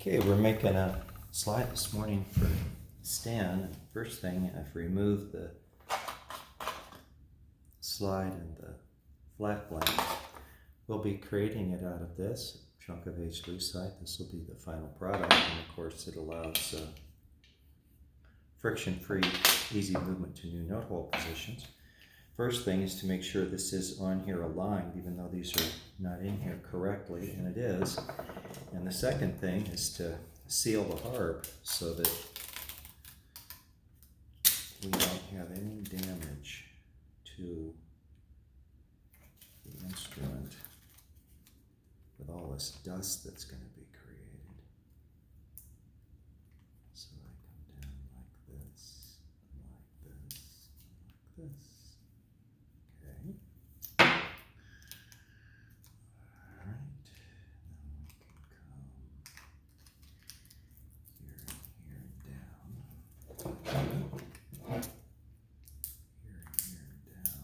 Okay, we're making a slide this morning for Stan. First thing, I've removed the slide and the flat blank. We'll be creating it out of this chunk of aged lucite. This will be the final product, and of course it allows friction-free, easy movement to new note hole positions. First thing is to make sure this is on here aligned, even though these are not in here correctly, and it is. And the second thing is to seal the harp so that we don't have any damage to the instrument with all this dust that's going to be created. So I come down like this, like this, like this. Okay. All right. Now we can come here and down. Here and down.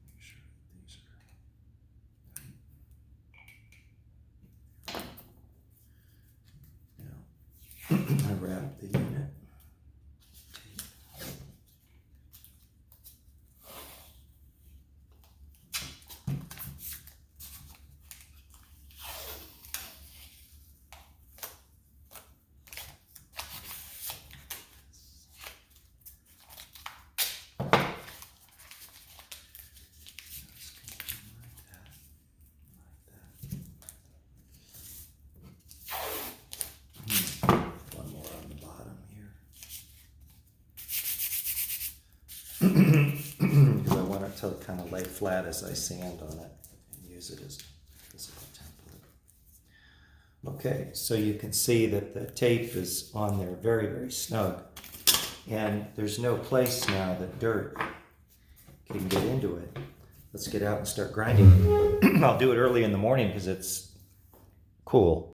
Make sure that these are right. Now, I wrap the unit. Because I want it to kind of lay flat as I sand on it and use it as a physical template. Okay, so you can see that the tape is on there very, very snug. And there's no place now that dirt can get into it. Let's get out and start grinding. I'll do it early in the morning because it's cool.